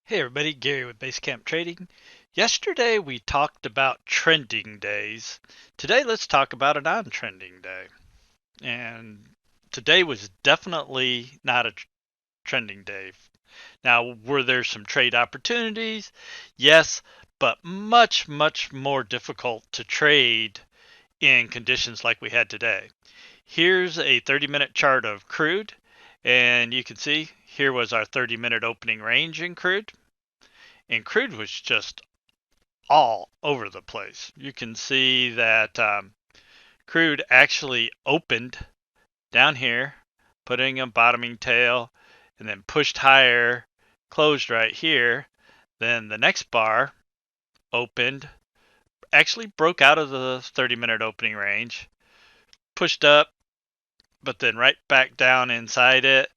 Hey everybody, Gary with Basecamp Trading. Yesterday we talked about trending days. Today let's talk about a non-trending day. And today was definitely not a trending day. Now, were there some trade opportunities? Yes, but much, much more difficult to trade in conditions like we had today. Here's a 30-minute chart of crude, and you can see here was our 30-minute opening range in crude. And crude was just all over the place. You can see that crude actually opened down here, putting a bottoming tail, and then pushed higher, closed right here. Then the next bar opened, actually broke out of the 30-minute opening range, pushed up, but then right back down inside it,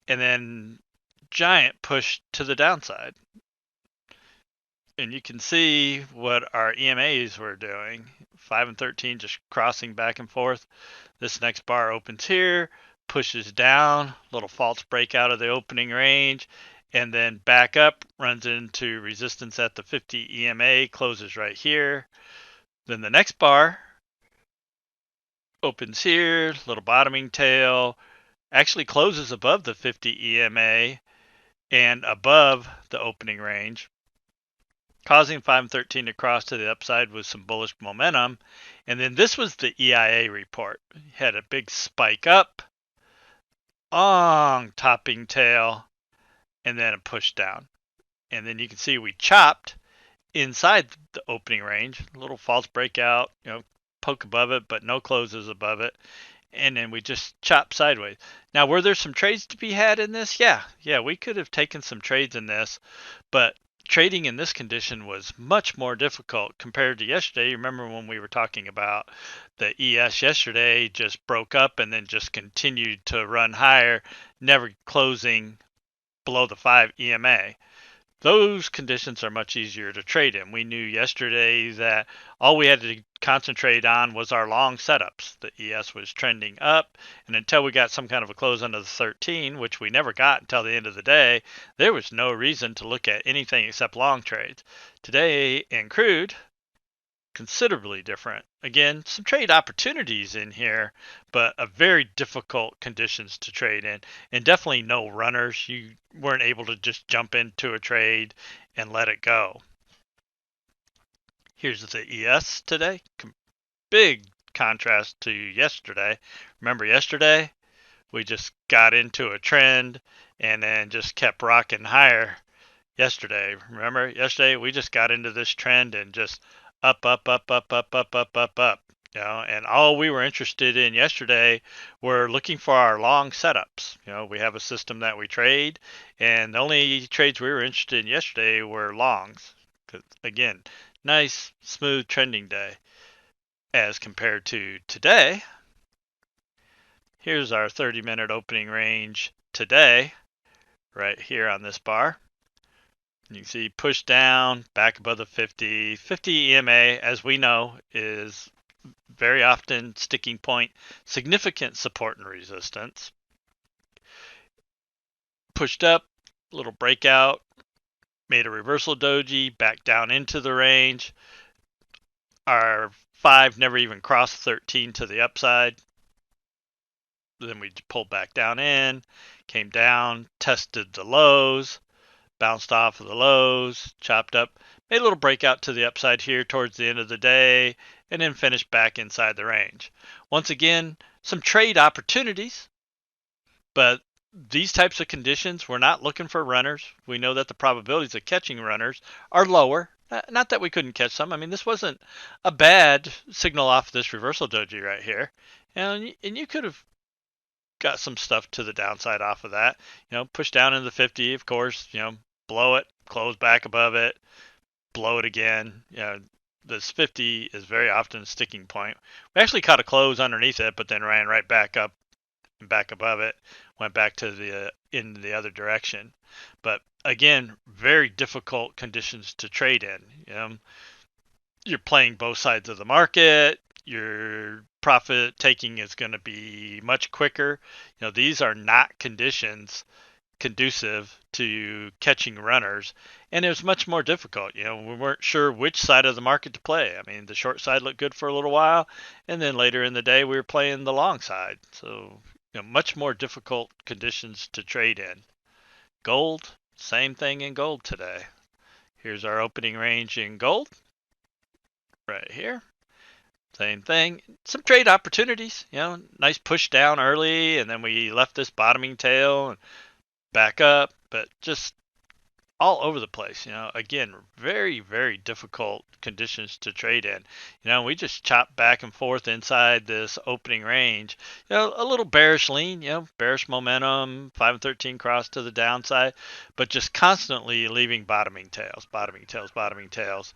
and then giant push to the downside. And you can see what our EMAs were doing. 5 and 13 just crossing back and forth. This next bar opens here, pushes down, little false break out of the opening range, and then back up, runs into resistance at the 50 EMA, closes right here. Then the next bar opens here, little bottoming tail, actually closes above the 50 EMA and above the opening range, causing 5 and 13 to cross to the upside with some bullish momentum. And then this was the EIA report. Had a big spike up, long topping tail, and then a push down. And then you can see we chopped inside the opening range, a little false breakout, poke above it, but no closes above it. And then we just chopped sideways. Now, were there some trades to be had in this? Yeah, we could have taken some trades in this, but trading in this condition was much more difficult compared to yesterday. You remember when we were talking about the ES yesterday just broke up and then just continued to run higher, never closing below the 5 EMA. Those conditions are much easier to trade in. We knew yesterday that all we had to concentrate on was our long setups. The ES was trending up, and until we got some kind of a close under the 13, which we never got until the end of the day, there was no reason to look at anything except long trades. Today in crude, considerably different. Again, some trade opportunities in here, but a very difficult conditions to trade in, and definitely no runners. You weren't able to just jump into a trade and let it go. Here's the ES today. Big contrast to yesterday. Remember yesterday? We just got into a trend and then just kept rocking higher yesterday. Remember yesterday we just got into this trend and just up, up, up, up, up, up, up, up, up. And all we were interested in yesterday were looking for our long setups. We have a system that we trade, and the only trades we were interested in yesterday were longs. 'Cause, again, nice, smooth trending day as compared to today. Here's our 30-minute opening range today, right here on this bar. You can see push down, back above the 50. 50 EMA, as we know, is very often sticking point, significant support and resistance. Pushed up, little breakout, made a reversal doji, back down into the range. Our 5 never even crossed 13 to the upside. Then we pulled back down in, came down, tested the lows, bounced off of the lows, chopped up, made a little breakout to the upside here towards the end of the day, and then finished back inside the range. Once again, some trade opportunities, but these types of conditions, we're not looking for runners. We know that the probabilities of catching runners are lower. Not that we couldn't catch some. I mean, this wasn't a bad signal off this reversal doji right here. And you could have got some stuff to the downside off of that. Push down into the 50, of course, blow it, close back above it, blow it again. This 50 is very often a sticking point. We actually caught a close underneath it, but then ran right back up and back above it, went back to the in the other direction. But again, very difficult conditions to trade in. You're playing both sides of the market. Your profit taking is going to be much quicker. These are not conditions conducive to catching runners, and it was much more difficult. We weren't sure which side of the market to play. I mean, the short side looked good for a little while, and then later in the day we were playing the long side. So, much more difficult conditions to trade in. Gold, same thing in gold today. Here's our opening range in gold right here. Same thing. Some trade opportunities, nice push down early, and then we left this bottoming tail and back up, but just all over the place. Again, very, very difficult conditions to trade in. We just chopped back and forth inside this opening range. A little bearish lean, bearish momentum, 5 and 13 cross to the downside, but just constantly leaving bottoming tails, bottoming tails, bottoming tails.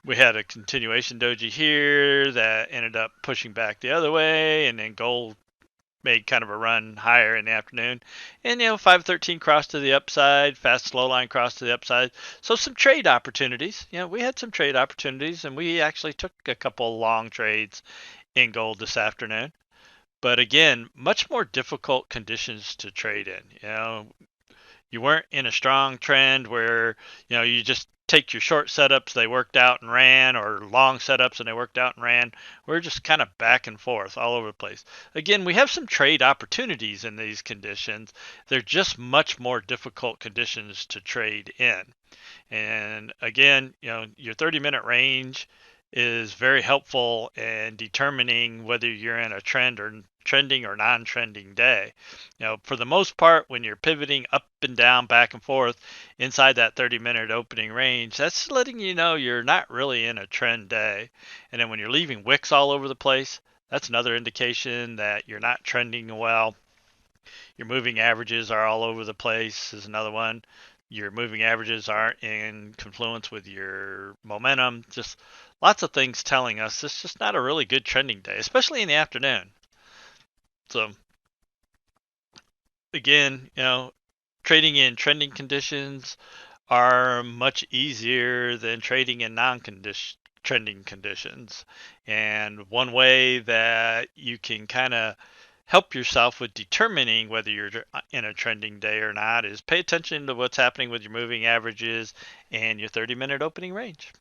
We had a continuation doji here that ended up pushing back the other way, and then gold made kind of a run higher in the afternoon. And 513 cross to the upside, fast slow line cross to the upside. So some trade opportunities. We had some trade opportunities, and we actually took a couple long trades in gold this afternoon. But again, much more difficult conditions to trade in. You weren't in a strong trend where you just take your short setups, they worked out and ran, or long setups and they worked out and ran. We're just kind of back and forth all over the place. Again, we have some trade opportunities in these conditions. They're just much more difficult conditions to trade in. And again, your 30-minute range is very helpful in determining whether you're in a trending or non-trending day. For the most part, when you're pivoting up and down, back and forth inside that 30-minute opening range, that's letting you know you're not really in a trend day. And then when you're leaving wicks all over the place, that's another indication that you're not trending well. Your moving averages are all over the place is another one. Your moving averages aren't in confluence with your momentum. Just lots of things telling us this is just not a really good trending day, especially in the afternoon. So again, trading in trending conditions are much easier than trading in trending conditions. And one way that you can kind of help yourself with determining whether you're in a trending day or not is pay attention to what's happening with your moving averages and your 30-minute opening range.